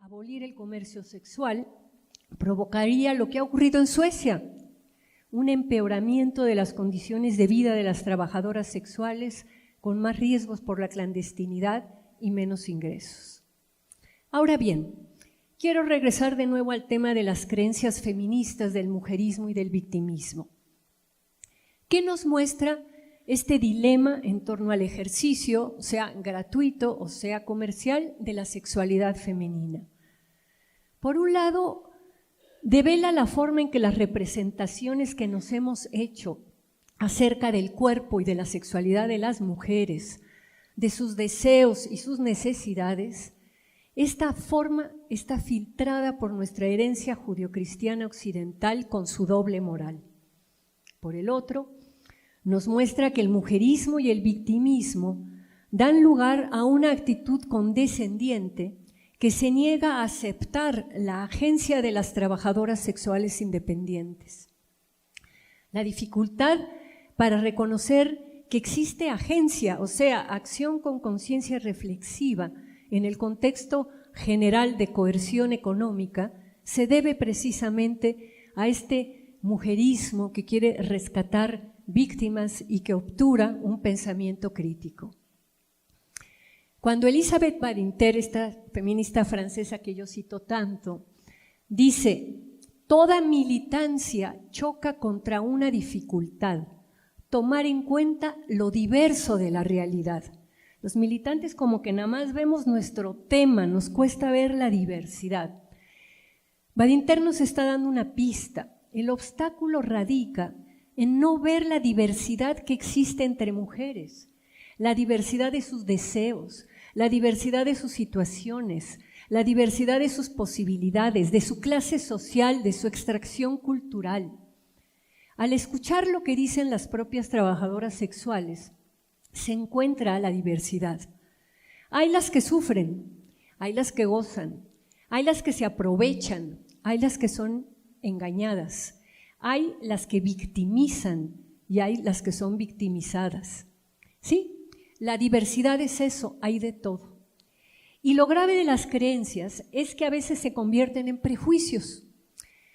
abolir el comercio sexual provocaría lo que ha ocurrido en Suecia, un empeoramiento de las condiciones de vida de las trabajadoras sexuales con más riesgos por la clandestinidad y menos ingresos. Ahora bien, quiero regresar de nuevo al tema de las creencias feministas del mujerismo y del victimismo. ¿Qué nos muestra este dilema en torno al ejercicio, sea gratuito o sea comercial, de la sexualidad femenina? Por un lado, devela la forma en que las representaciones que nos hemos hecho acerca del cuerpo y de la sexualidad de las mujeres, de sus deseos y sus necesidades, esta forma está filtrada por nuestra herencia judeocristiana occidental con su doble moral. Por el otro, nos muestra que el mujerismo y el victimismo dan lugar a una actitud condescendiente que se niega a aceptar la agencia de las trabajadoras sexuales independientes. La dificultad para reconocer que existe agencia, o sea, acción con conciencia reflexiva en el contexto general de coerción económica, se debe precisamente a este mujerismo que quiere rescatar víctimas y que obtura un pensamiento crítico. Cuando Elisabeth Badinter, esta feminista francesa que yo cito tanto, dice: toda militancia choca contra una dificultad, tomar en cuenta lo diverso de la realidad. Los militantes como que nada más vemos nuestro tema, nos cuesta ver la diversidad. Badinter nos está dando una pista. El obstáculo radica en no ver la diversidad que existe entre mujeres, la diversidad de sus deseos, la diversidad de sus situaciones, la diversidad de sus posibilidades, de su clase social, de su extracción cultural. Al escuchar lo que dicen las propias trabajadoras sexuales, se encuentra la diversidad. Hay las que sufren, hay las que gozan, hay las que se aprovechan, hay las que son engañadas, hay las que victimizan y hay las que son victimizadas. ¿Sí? La diversidad es eso, hay de todo. Y lo grave de las creencias es que a veces se convierten en prejuicios.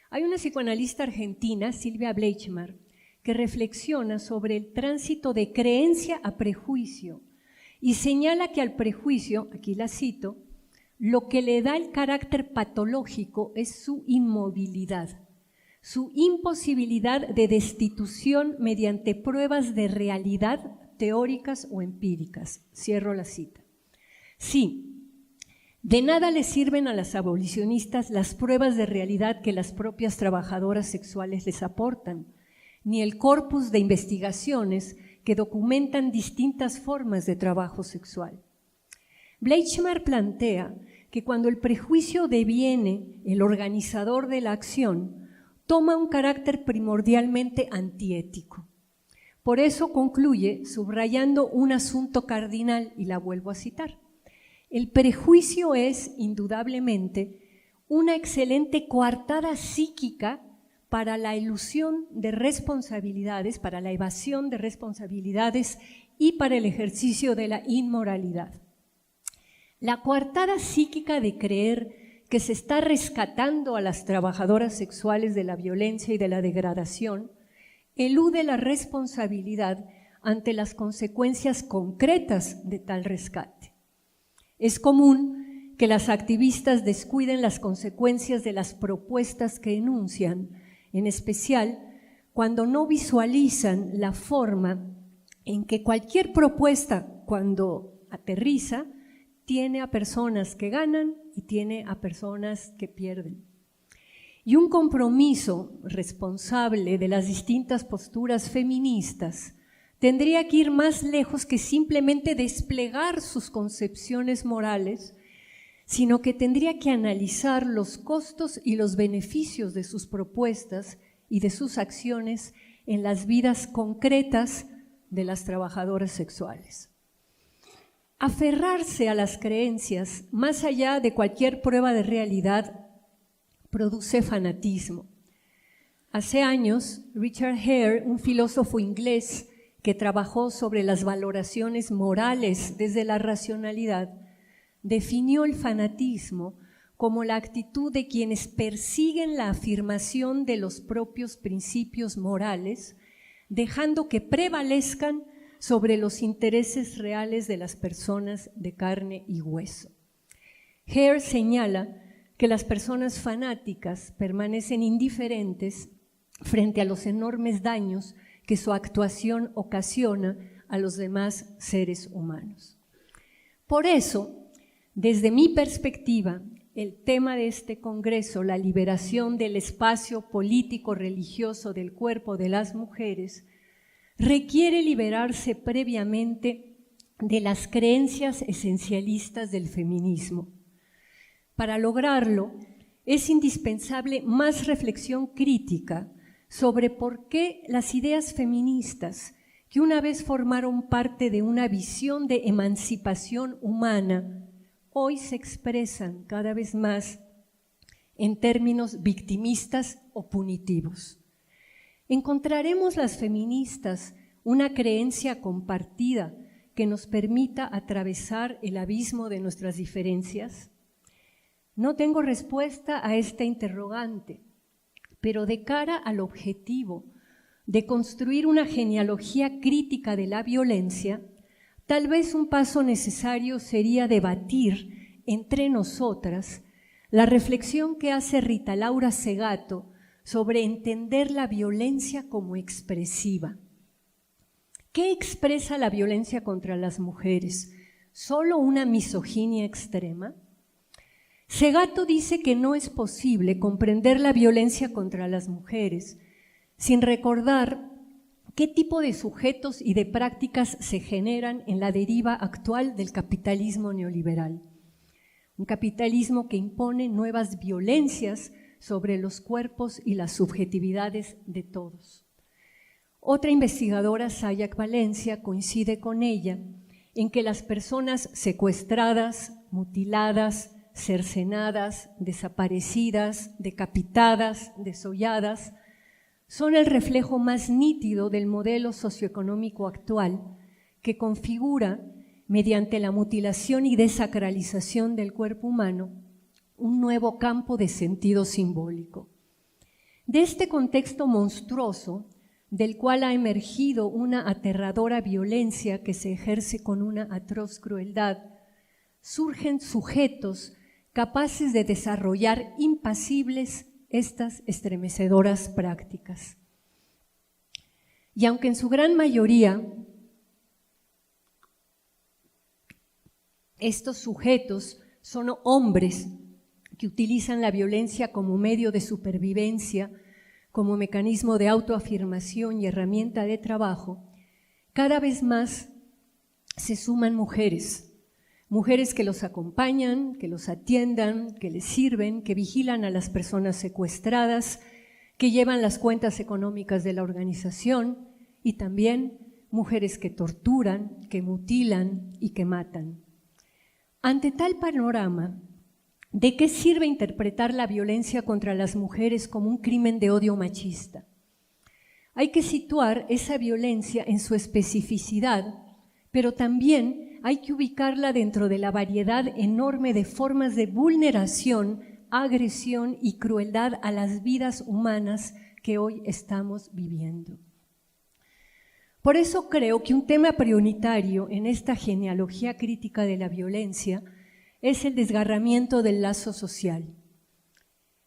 Hay una psicoanalista argentina, Silvia Bleichmar, que reflexiona sobre el tránsito de creencia a prejuicio y señala que al prejuicio, aquí la cito, lo que le da el carácter patológico es su inmovilidad, su imposibilidad de destitución mediante pruebas de realidad teóricas o empíricas. Cierro la cita. Sí, de nada les sirven a las abolicionistas las pruebas de realidad que las propias trabajadoras sexuales les aportan, ni el corpus de investigaciones que documentan distintas formas de trabajo sexual. Bleichmar plantea que cuando el prejuicio deviene el organizador de la acción, toma un carácter primordialmente antiético. Por eso concluye subrayando un asunto cardinal, y la vuelvo a citar. El prejuicio es, indudablemente, una excelente coartada psíquica para la elusión de responsabilidades, para la evasión de responsabilidades y para el ejercicio de la inmoralidad. La coartada psíquica de creer que se está rescatando a las trabajadoras sexuales de la violencia y de la degradación elude la responsabilidad ante las consecuencias concretas de tal rescate. Es común que las activistas descuiden las consecuencias de las propuestas que enuncian, en especial cuando no visualizan la forma en que cualquier propuesta, cuando aterriza, tiene a personas que ganan y tiene a personas que pierden. Y un compromiso responsable de las distintas posturas feministas tendría que ir más lejos que simplemente desplegar sus concepciones morales, sino que tendría que analizar los costos y los beneficios de sus propuestas y de sus acciones en las vidas concretas de las trabajadoras sexuales. Aferrarse a las creencias, más allá de cualquier prueba de realidad, produce fanatismo. Hace años, Richard Hare, un filósofo inglés que trabajó sobre las valoraciones morales desde la racionalidad, definió el fanatismo como la actitud de quienes persiguen la afirmación de los propios principios morales, dejando que prevalezcan sobre los intereses reales de las personas de carne y hueso. Hare señala que las personas fanáticas permanecen indiferentes frente a los enormes daños que su actuación ocasiona a los demás seres humanos. Por eso, desde mi perspectiva, el tema de este congreso, la liberación del espacio político-religioso del cuerpo de las mujeres, requiere liberarse previamente de las creencias esencialistas del feminismo. Para lograrlo, es indispensable más reflexión crítica sobre por qué las ideas feministas, que una vez formaron parte de una visión de emancipación humana, hoy se expresan cada vez más en términos victimistas o punitivos. ¿Encontraremos las feministas una creencia compartida que nos permita atravesar el abismo de nuestras diferencias? No tengo respuesta a esta interrogante, pero de cara al objetivo de construir una genealogía crítica de la violencia, tal vez un paso necesario sería debatir entre nosotras la reflexión que hace Rita Laura Segato sobre entender la violencia como expresiva. ¿Qué expresa la violencia contra las mujeres? ¿Solo una misoginia extrema? Segato dice que no es posible comprender la violencia contra las mujeres sin recordar qué tipo de sujetos y de prácticas se generan en la deriva actual del capitalismo neoliberal. Un capitalismo que impone nuevas violencias sobre los cuerpos y las subjetividades de todos. Otra investigadora, Sayak Valencia, coincide con ella en que las personas secuestradas, mutiladas, cercenadas, desaparecidas, decapitadas, desolladas, son el reflejo más nítido del modelo socioeconómico actual que configura, mediante la mutilación y desacralización del cuerpo humano, un nuevo campo de sentido simbólico. De este contexto monstruoso, del cual ha emergido una aterradora violencia que se ejerce con una atroz crueldad, surgen sujetos capaces de desarrollar impasibles estas estremecedoras prácticas. Y aunque en su gran mayoría estos sujetos son hombres que utilizan la violencia como medio de supervivencia, como mecanismo de autoafirmación y herramienta de trabajo, cada vez más se suman mujeres que los acompañan, que los atiendan, que les sirven, que vigilan a las personas secuestradas, que llevan las cuentas económicas de la organización, y también mujeres que torturan, que mutilan y que matan. Ante tal panorama, ¿de qué sirve interpretar la violencia contra las mujeres como un crimen de odio machista? Hay que situar esa violencia en su especificidad, pero también hay que ubicarla dentro de la variedad enorme de formas de vulneración, agresión y crueldad a las vidas humanas que hoy estamos viviendo. Por eso creo que un tema prioritario en esta genealogía crítica de la violencia es el desgarramiento del lazo social.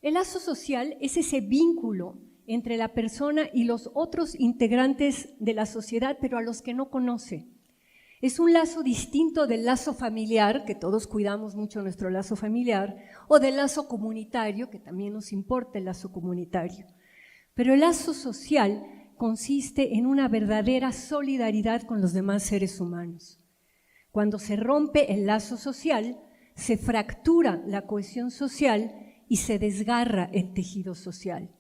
El lazo social es ese vínculo entre la persona y los otros integrantes de la sociedad, pero a los que no conoce. Es un lazo distinto del lazo familiar, que todos cuidamos mucho nuestro lazo familiar, o del lazo comunitario, que también nos importa el lazo comunitario. Pero el lazo social consiste en una verdadera solidaridad con los demás seres humanos. Cuando se rompe el lazo social, se fractura la cohesión social y se desgarra el tejido social.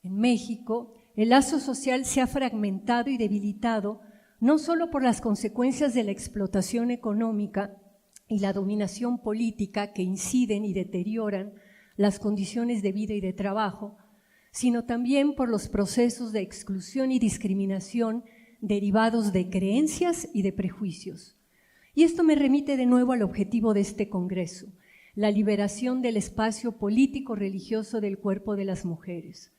En México, el lazo social se ha fragmentado y debilitado no solo por las consecuencias de la explotación económica y la dominación política que inciden y deterioran las condiciones de vida y de trabajo, sino también por los procesos de exclusión y discriminación derivados de creencias y de prejuicios. Y esto me remite de nuevo al objetivo de este congreso, la liberación del espacio político-religioso del cuerpo de las mujeres.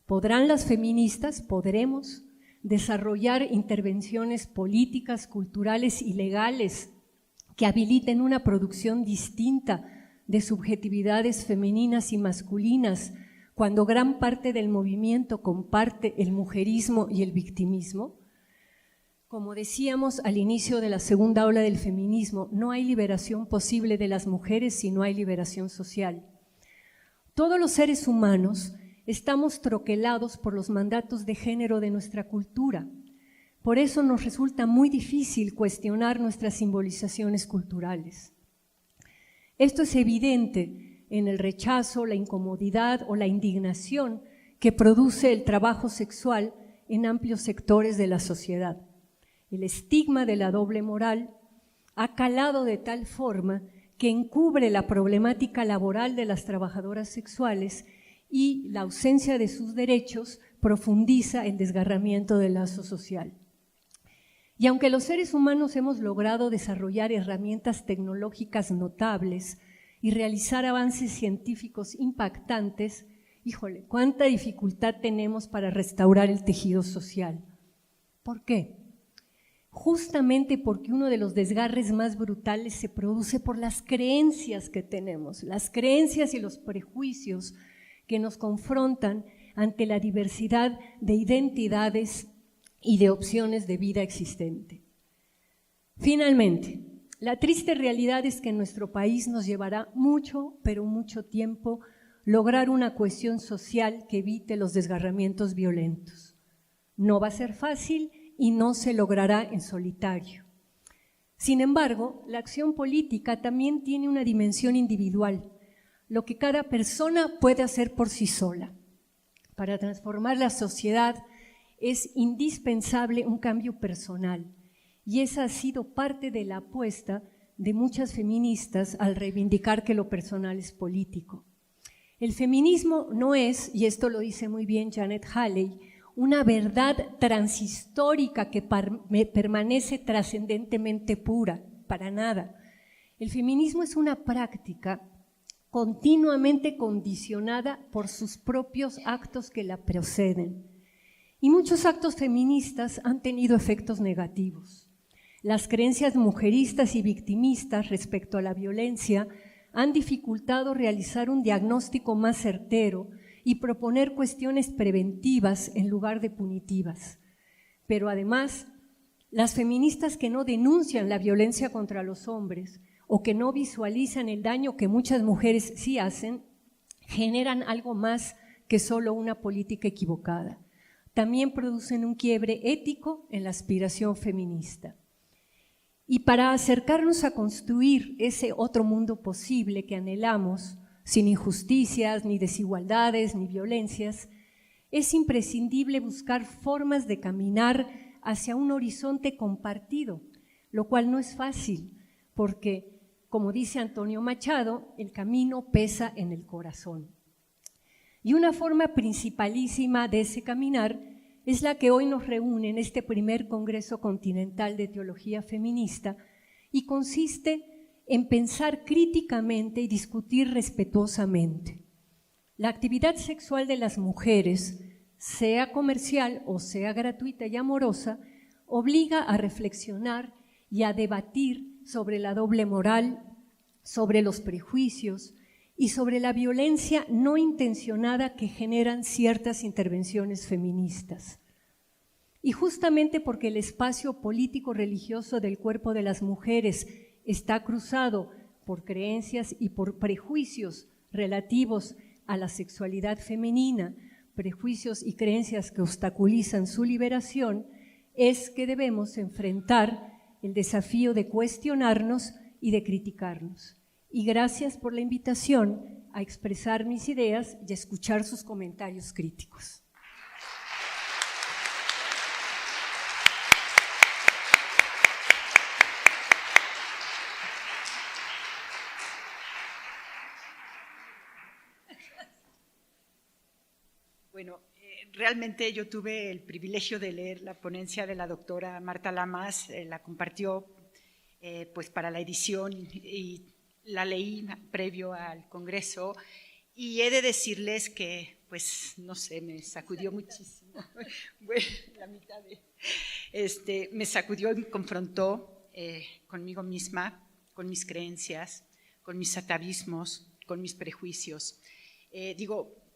¿Podrán las feministas, podremos, desarrollar intervenciones políticas, culturales y legales que habiliten una producción distinta de subjetividades femeninas y masculinas cuando gran parte del movimiento comparte el mujerismo y el victimismo? Como decíamos al inicio de la segunda ola del feminismo, no hay liberación posible de las mujeres si no hay liberación social. Todos los seres humanos estamos troquelados por los mandatos de género de nuestra cultura. Por eso nos resulta muy difícil cuestionar nuestras simbolizaciones culturales. Esto es evidente en el rechazo, la incomodidad o la indignación que produce el trabajo sexual en amplios sectores de la sociedad. El estigma de la doble moral ha calado de tal forma que encubre la problemática laboral de las trabajadoras sexuales y la ausencia de sus derechos profundiza el desgarramiento del lazo social. Y aunque los seres humanos hemos logrado desarrollar herramientas tecnológicas notables y realizar avances científicos impactantes, híjole, cuánta dificultad tenemos para restaurar el tejido social. ¿Por qué? Justamente porque uno de los desgarres más brutales se produce por las creencias que tenemos, las creencias y los prejuicios que nos confrontan ante la diversidad de identidades y de opciones de vida existente. Finalmente, la triste realidad es que en nuestro país nos llevará mucho, pero mucho tiempo lograr una cohesión social que evite los desgarramientos violentos. No va a ser fácil y no se logrará en solitario. Sin embargo, la acción política también tiene una dimensión individual, lo que cada persona puede hacer por sí sola. Para transformar la sociedad es indispensable un cambio personal, y esa ha sido parte de la apuesta de muchas feministas al reivindicar que lo personal es político. El feminismo no es, y esto lo dice muy bien Janet Halley, una verdad transhistórica que permanece trascendentemente pura, para nada. El feminismo es una práctica continuamente condicionada por sus propios actos que la preceden. Y muchos actos feministas han tenido efectos negativos. Las creencias mujeristas y victimistas respecto a la violencia han dificultado realizar un diagnóstico más certero y proponer cuestiones preventivas en lugar de punitivas. Pero además, las feministas que no denuncian la violencia contra los hombres o que no visualizan el daño que muchas mujeres sí hacen, generan algo más que solo una política equivocada. También producen un quiebre ético en la aspiración feminista. Y para acercarnos a construir ese otro mundo posible que anhelamos, sin injusticias, ni desigualdades, ni violencias, es imprescindible buscar formas de caminar hacia un horizonte compartido, lo cual no es fácil, porque, como dice Antonio Machado, el camino pesa en el corazón. Y una forma principalísima de ese caminar es la que hoy nos reúne en este primer Congreso Continental de Teología Feminista y consiste en pensar críticamente y discutir respetuosamente. La actividad sexual de las mujeres, sea comercial o sea gratuita y amorosa, obliga a reflexionar y a debatir sobre la doble moral, sobre los prejuicios y sobre la violencia no intencionada que generan ciertas intervenciones feministas. Y justamente porque el espacio político-religioso del cuerpo de las mujeres está cruzado por creencias y por prejuicios relativos a la sexualidad femenina, prejuicios y creencias que obstaculizan su liberación, es que debemos enfrentar el desafío de cuestionarnos y de criticarnos. Y gracias por la invitación a expresar mis ideas y a escuchar sus comentarios críticos. Bueno, realmente yo tuve el privilegio de leer la ponencia de la doctora Marta Lamas, la compartió pues para la edición y la leí previo al Congreso y he de decirles que, pues, no sé, me sacudió muchísimo. Bueno, la mitad me sacudió y me confrontó conmigo misma, con mis creencias, con mis atavismos, con mis prejuicios.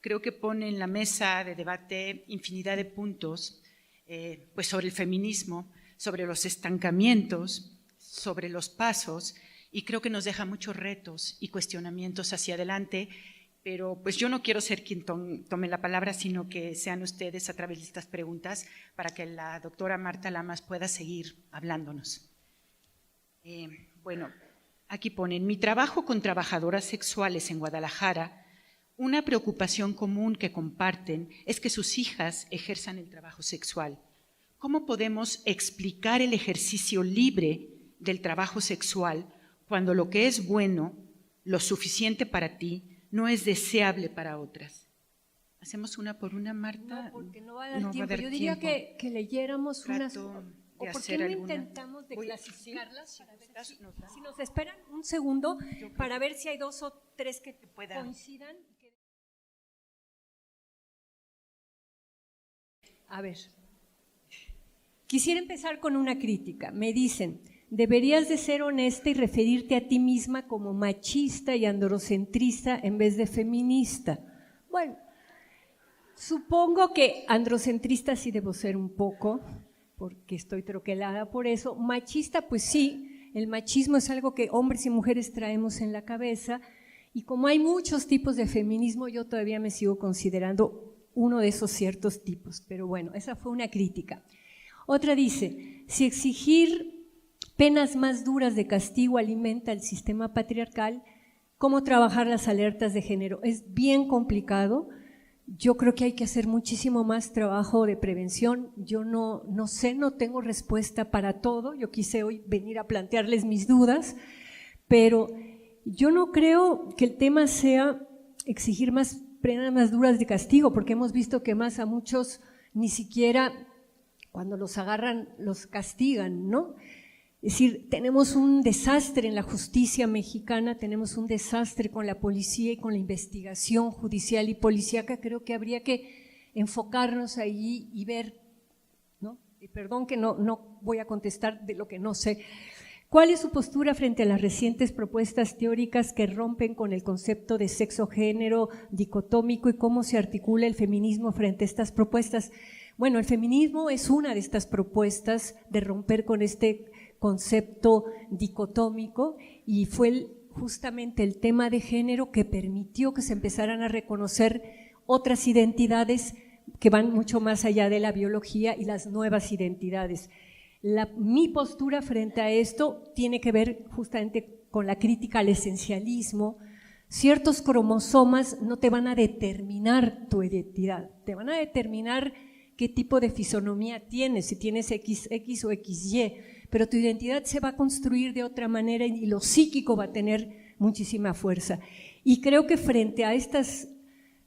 Creo que pone en la mesa de debate infinidad de puntos, pues sobre el feminismo, sobre los estancamientos, sobre los pasos, y creo que nos deja muchos retos y cuestionamientos hacia adelante, pero pues yo no quiero ser quien tome la palabra, sino que sean ustedes a través de estas preguntas para que la doctora Marta Lamas pueda seguir hablándonos. Bueno, aquí ponen, mi trabajo con trabajadoras sexuales en Guadalajara, una preocupación común que comparten es que sus hijas ejerzan el trabajo sexual. ¿Cómo podemos explicar el ejercicio libre del trabajo sexual cuando lo que es bueno, lo suficiente para ti, no es deseable para otras? ¿Hacemos una por una, Marta? No, porque no va a dar tiempo. Yo diría que leyéramos unas… ¿O por qué no intentamos de clasificarlas? Para ver si nos esperan un segundo para ver si hay dos o tres que coincidan. A ver, quisiera empezar con una crítica. Me dicen, deberías de ser honesta y referirte a ti misma como machista y androcentrista en vez de feminista. Bueno, supongo que androcentrista sí debo ser un poco, porque estoy troquelada por eso. Machista, pues sí, el machismo es algo que hombres y mujeres traemos en la cabeza, y como hay muchos tipos de feminismo, yo todavía me sigo considerando uno de esos ciertos tipos, pero bueno, esa fue una crítica. Otra dice, si exigir penas más duras de castigo alimenta el sistema patriarcal, ¿cómo trabajar las alertas de género? Es bien complicado. Yo creo que hay que hacer muchísimo más trabajo de prevención. Yo no sé, no tengo respuesta para todo. Yo quise hoy venir a plantearles mis dudas, pero yo no creo que el tema sea exigir más penas más duras de castigo, porque hemos visto que más a muchos ni siquiera cuando los agarran los castigan, ¿no? Es decir, tenemos un desastre en la justicia mexicana, tenemos un desastre con la policía y con la investigación judicial y policíaca. Creo que habría que enfocarnos ahí y ver, ¿no? Y perdón que no voy a contestar de lo que no sé. ¿Cuál es su postura frente a las recientes propuestas teóricas que rompen con el concepto de sexo-género dicotómico y cómo se articula el feminismo frente a estas propuestas? Bueno, el feminismo es una de estas propuestas de romper con este concepto dicotómico y fue justamente el tema de género que permitió que se empezaran a reconocer otras identidades que van mucho más allá de la biología y las nuevas identidades. Mi postura frente a esto tiene que ver justamente con la crítica al esencialismo. Ciertos cromosomas no te van a determinar tu identidad, te van a determinar qué tipo de fisonomía tienes, si tienes XX o XY, pero tu identidad se va a construir de otra manera y lo psíquico va a tener muchísima fuerza. Y creo que frente a estas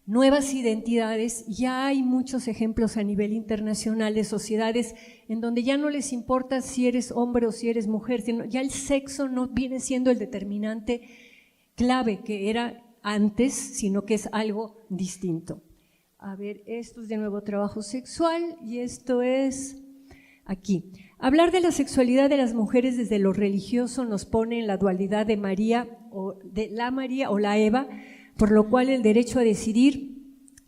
nuevas identidades ya hay muchos ejemplos a nivel internacional de sociedades en donde ya no les importa si eres hombre o si eres mujer, sino ya el sexo no viene siendo el determinante clave que era antes, sino que es algo distinto. A ver, esto es de nuevo trabajo sexual y esto es aquí. Hablar de la sexualidad de las mujeres desde lo religioso nos pone en la dualidad de María o de la María o la Eva, por lo cual el derecho a decidir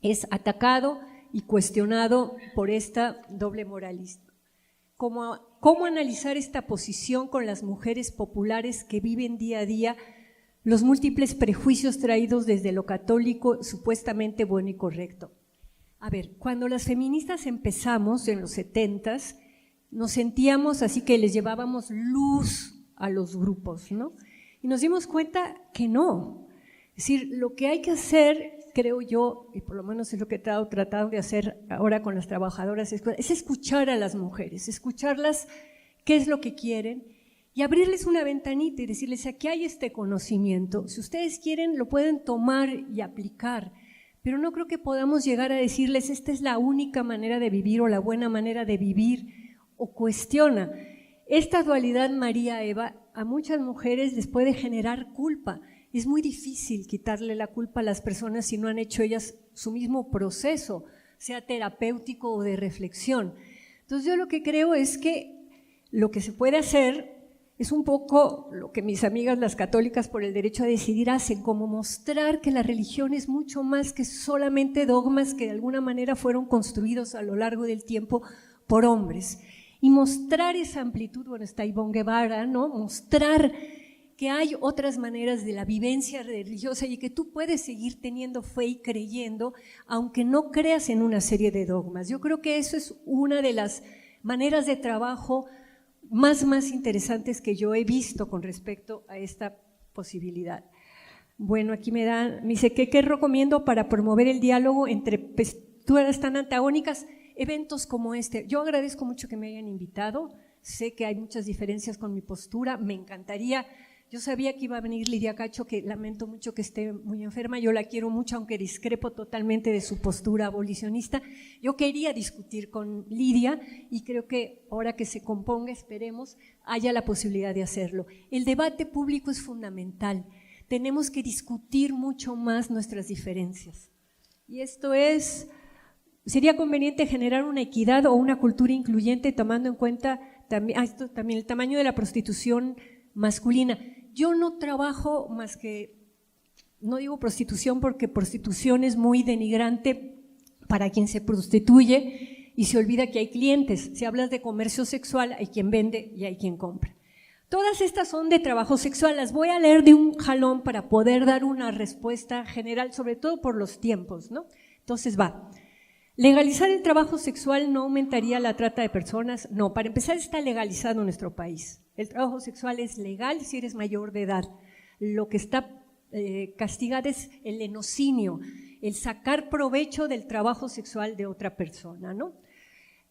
es atacado y cuestionado por esta doble moralista. ¿Cómo analizar esta posición con las mujeres populares que viven día a día los múltiples prejuicios traídos desde lo católico supuestamente bueno y correcto? A ver, cuando las feministas empezamos en los 70s, nos sentíamos así que les llevábamos luz a los grupos, ¿no? Y nos dimos cuenta que no. Es decir, lo que hay que hacer, creo yo, y por lo menos es lo que he tratado de hacer ahora con las trabajadoras, es escuchar a las mujeres, escucharlas qué es lo que quieren y abrirles una ventanita y decirles, aquí hay este conocimiento, si ustedes quieren lo pueden tomar y aplicar, pero no creo que podamos llegar a decirles, esta es la única manera de vivir o la buena manera de vivir, o cuestiona. Esta dualidad María-Eva a muchas mujeres les puede generar culpa. Es muy difícil quitarle la culpa a las personas si no han hecho ellas su mismo proceso, sea terapéutico o de reflexión. Entonces yo lo que creo es que lo que se puede hacer es un poco lo que mis amigas las católicas por el derecho a decidir hacen, como mostrar que la religión es mucho más que solamente dogmas que de alguna manera fueron construidos a lo largo del tiempo por hombres. Y mostrar esa amplitud, bueno, está Ivonne Guevara, ¿no? Mostrar que hay otras maneras de la vivencia religiosa y que tú puedes seguir teniendo fe y creyendo, aunque no creas en una serie de dogmas. Yo creo que eso es una de las maneras de trabajo más interesantes que yo he visto con respecto a esta posibilidad. Bueno, aquí me dice que ¿qué recomiendo para promover el diálogo entre posturas tan antagónicas? Eventos como este. Yo agradezco mucho que me hayan invitado, sé que hay muchas diferencias con mi postura, me encantaría. Yo sabía que iba a venir Lidia Cacho, que lamento mucho que esté muy enferma, yo la quiero mucho, aunque discrepo totalmente de su postura abolicionista. Yo quería discutir con Lidia y creo que ahora que se componga, esperemos, haya la posibilidad de hacerlo. El debate público es fundamental, tenemos que discutir mucho más nuestras diferencias. Y esto sería conveniente generar una equidad o una cultura incluyente tomando en cuenta también el tamaño de la prostitución masculina. Yo no trabajo más que, no digo prostitución porque prostitución es muy denigrante para quien se prostituye y se olvida que hay clientes. Si hablas de comercio sexual, hay quien vende y hay quien compra. Todas estas son de trabajo sexual, las voy a leer de un jalón para poder dar una respuesta general, sobre todo por los tiempos, ¿no? Entonces va. ¿Legalizar el trabajo sexual no aumentaría la trata de personas? No, para empezar está legalizado en nuestro país. El trabajo sexual es legal si eres mayor de edad. Lo que está castigado es el lenocinio, el sacar provecho del trabajo sexual de otra persona, ¿no?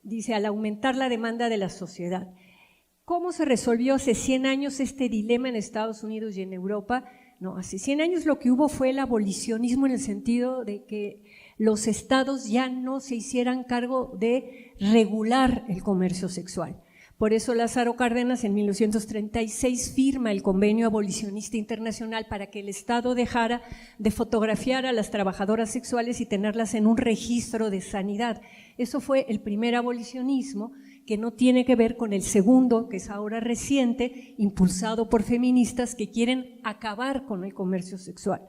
Dice, al aumentar la demanda de la sociedad. ¿Cómo se resolvió hace 100 años este dilema en Estados Unidos y en Europa? No, hace 100 años lo que hubo fue el abolicionismo en el sentido de que los estados ya no se hicieran cargo de regular el comercio sexual. Por eso Lázaro Cárdenas en 1936 firma el Convenio Abolicionista Internacional para que el Estado dejara de fotografiar a las trabajadoras sexuales y tenerlas en un registro de sanidad. Eso fue el primer abolicionismo, que no tiene que ver con el segundo, que es ahora reciente, impulsado por feministas que quieren acabar con el comercio sexual.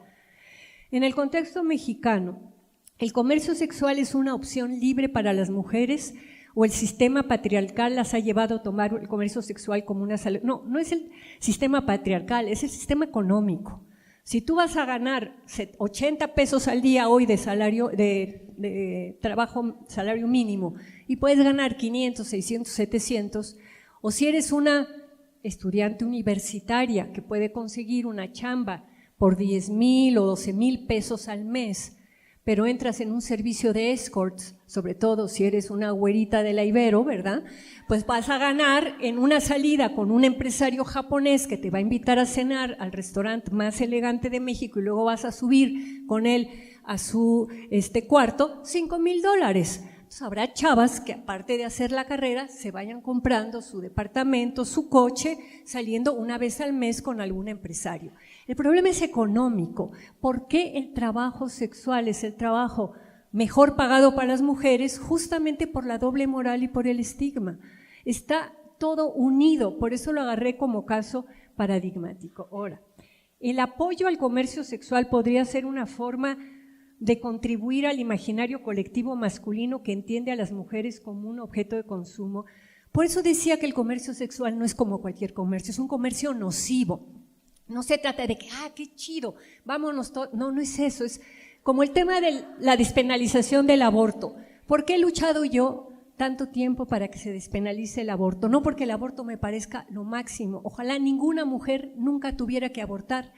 En el contexto mexicano, ¿el comercio sexual es una opción libre para las mujeres o el sistema patriarcal las ha llevado a tomar el comercio sexual como una salud? No, no es el sistema patriarcal, es el sistema económico. Si tú vas a ganar 80 pesos al día hoy de salario de trabajo, salario mínimo, y puedes ganar 500, 600, 700, o si eres una estudiante universitaria que puede conseguir una chamba por 10,000 o 12,000 pesos al mes, pero entras en un servicio de escorts, sobre todo si eres una güerita de la Ibero, ¿verdad? Pues vas a ganar en una salida con un empresario japonés que te va a invitar a cenar al restaurante más elegante de México y luego vas a subir con él a su cuarto, $5,000. Entonces habrá chavas que aparte de hacer la carrera se vayan comprando su departamento, su coche, saliendo una vez al mes con algún empresario. El problema es económico. ¿Por qué el trabajo sexual es el trabajo mejor pagado para las mujeres? Justamente por la doble moral y por el estigma. Está todo unido, por eso lo agarré como caso paradigmático. Ahora, el apoyo al comercio sexual podría ser una forma de contribuir al imaginario colectivo masculino que entiende a las mujeres como un objeto de consumo. Por eso decía que el comercio sexual no es como cualquier comercio, es un comercio nocivo. No se trata de que, qué chido, vámonos todos. No, no es eso, es como el tema de la despenalización del aborto. ¿Por qué he luchado yo tanto tiempo para que se despenalice el aborto? No porque el aborto me parezca lo máximo, ojalá ninguna mujer nunca tuviera que abortar,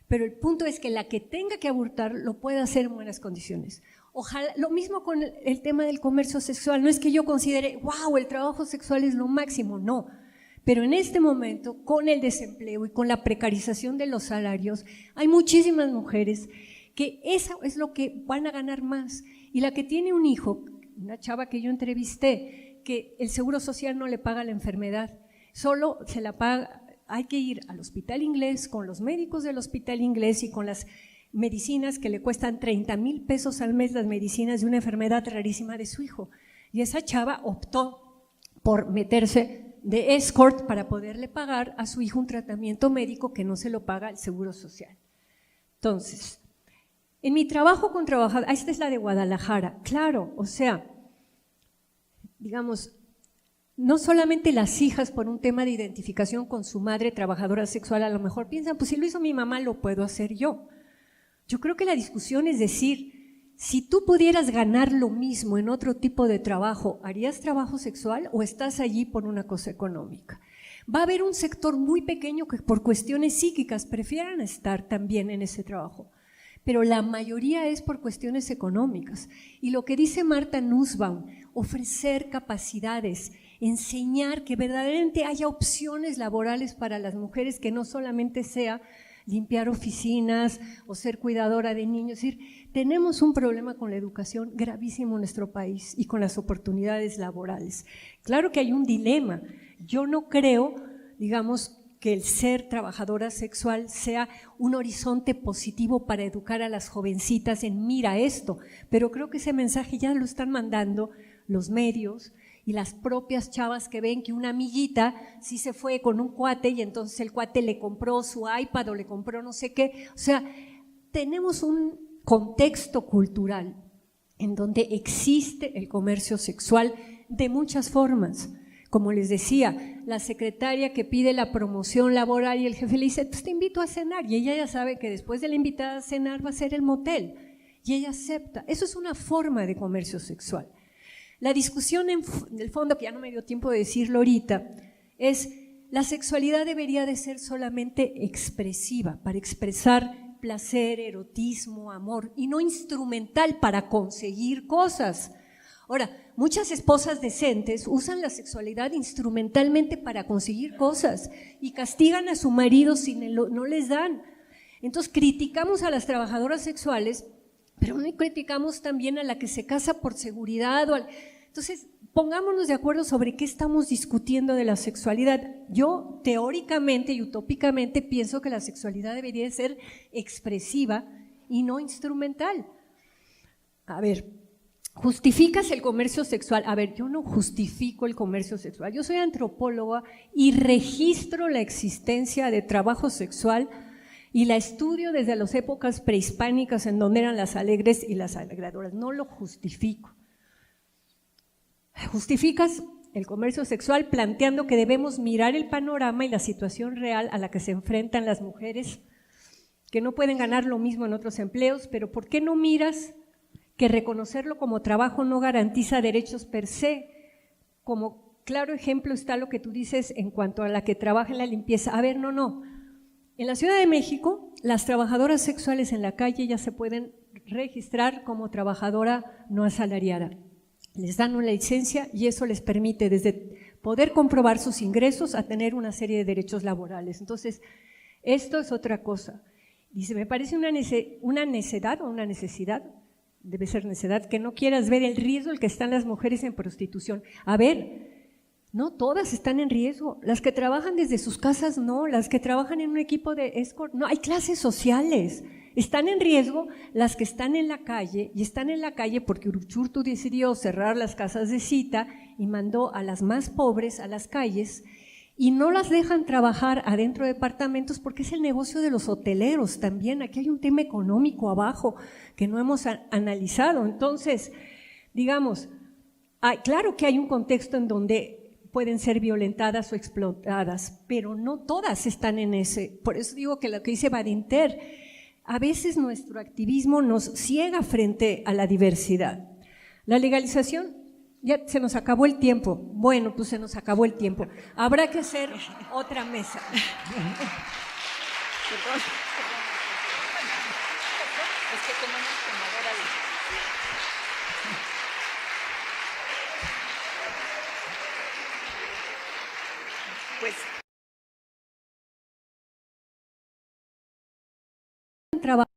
pero el punto es que la que tenga que abortar lo pueda hacer en buenas condiciones. Ojalá, lo mismo con el tema del comercio sexual, no es que yo considere, wow, el trabajo sexual es lo máximo, no. Pero en este momento, con el desempleo y con la precarización de los salarios, hay muchísimas mujeres que eso es lo que van a ganar más. Y la que tiene un hijo, una chava que yo entrevisté, que el Seguro Social no le paga la enfermedad, solo se la paga hay que ir al hospital inglés con los médicos del hospital inglés y con las medicinas que le cuestan 30,000 pesos al mes, las medicinas de una enfermedad rarísima de su hijo. Y esa chava optó por meterse de escort para poderle pagar a su hijo un tratamiento médico que no se lo paga el Seguro Social. Entonces, en mi trabajo con trabajadoras, esta es la de Guadalajara, claro, o sea, digamos, no solamente las hijas por un tema de identificación con su madre trabajadora sexual a lo mejor piensan, pues si lo hizo mi mamá lo puedo hacer yo. Yo creo que la discusión es decir, si tú pudieras ganar lo mismo en otro tipo de trabajo, ¿harías trabajo sexual o estás allí por una cosa económica? Va a haber un sector muy pequeño que por cuestiones psíquicas prefieran estar también en ese trabajo, pero la mayoría es por cuestiones económicas. Y lo que dice Marta Nussbaum, ofrecer capacidades, enseñar que verdaderamente haya opciones laborales para las mujeres, que no solamente sea limpiar oficinas o ser cuidadora de niños. Es decir, tenemos un problema con la educación gravísimo en nuestro país y con las oportunidades laborales. Claro que hay un dilema. Yo no creo, digamos, que el ser trabajadora sexual sea un horizonte positivo para educar a las jovencitas en mira esto, pero creo que ese mensaje ya lo están mandando los medios y las propias chavas que ven que una amiguita sí se fue con un cuate y entonces el cuate le compró su iPad o le compró no sé qué. O sea, tenemos un contexto cultural en donde existe el comercio sexual de muchas formas. Como les decía, la secretaria que pide la promoción laboral y el jefe le dice, pues te invito a cenar, y ella ya sabe que después de la invitada a cenar va a ser el motel, y ella acepta. Eso es una forma de comercio sexual. La discusión en el fondo, que ya no me dio tiempo de decirlo ahorita, es la sexualidad debería de ser solamente expresiva, para expresar placer, erotismo, amor, y no instrumental para conseguir cosas. Ahora, muchas esposas decentes usan la sexualidad instrumentalmente para conseguir cosas y castigan a su marido si no les dan. Entonces criticamos a las trabajadoras sexuales, pero no criticamos también a la que se casa por seguridad. Entonces, pongámonos de acuerdo sobre qué estamos discutiendo de la sexualidad. Yo teóricamente y utópicamente pienso que la sexualidad debería ser expresiva y no instrumental. A ver, ¿justificas el comercio sexual? A ver, yo no justifico el comercio sexual. Yo soy antropóloga y registro la existencia de trabajo sexual y la estudio desde las épocas prehispánicas en donde eran las alegres y las alegradoras. No lo justifico. Justificas el comercio sexual planteando que debemos mirar el panorama y la situación real a la que se enfrentan las mujeres, que no pueden ganar lo mismo en otros empleos, pero ¿por qué no miras que reconocerlo como trabajo no garantiza derechos per se? Como claro ejemplo está lo que tú dices en cuanto a la que trabaja en la limpieza. A ver, no. En la Ciudad de México, las trabajadoras sexuales en la calle ya se pueden registrar como trabajadora no asalariada. Les dan una licencia y eso les permite desde poder comprobar sus ingresos a tener una serie de derechos laborales. Entonces, esto es otra cosa. Dice, me parece una necedad o una necesidad, debe ser necedad, que no quieras ver el riesgo en el que están las mujeres en prostitución. A ver, no todas están en riesgo. Las que trabajan desde sus casas, no. Las que trabajan en un equipo de escort, no. Hay clases sociales. Están en riesgo las que están en la calle, y están en la calle porque Uruchurtu decidió cerrar las casas de cita y mandó a las más pobres a las calles y no las dejan trabajar adentro de departamentos porque es el negocio de los hoteleros también. Aquí hay un tema económico abajo que no hemos analizado. Entonces, digamos, claro que hay un contexto en donde pueden ser violentadas o explotadas, pero no todas están en ese. Por eso digo que lo que dice Badinter, a veces nuestro activismo nos ciega frente a la diversidad. La legalización, ya se nos acabó el tiempo. Bueno, pues se nos acabó el tiempo. Habrá que hacer otra mesa. Perdón. Es que tenemos quemadora de... Pues Trabajo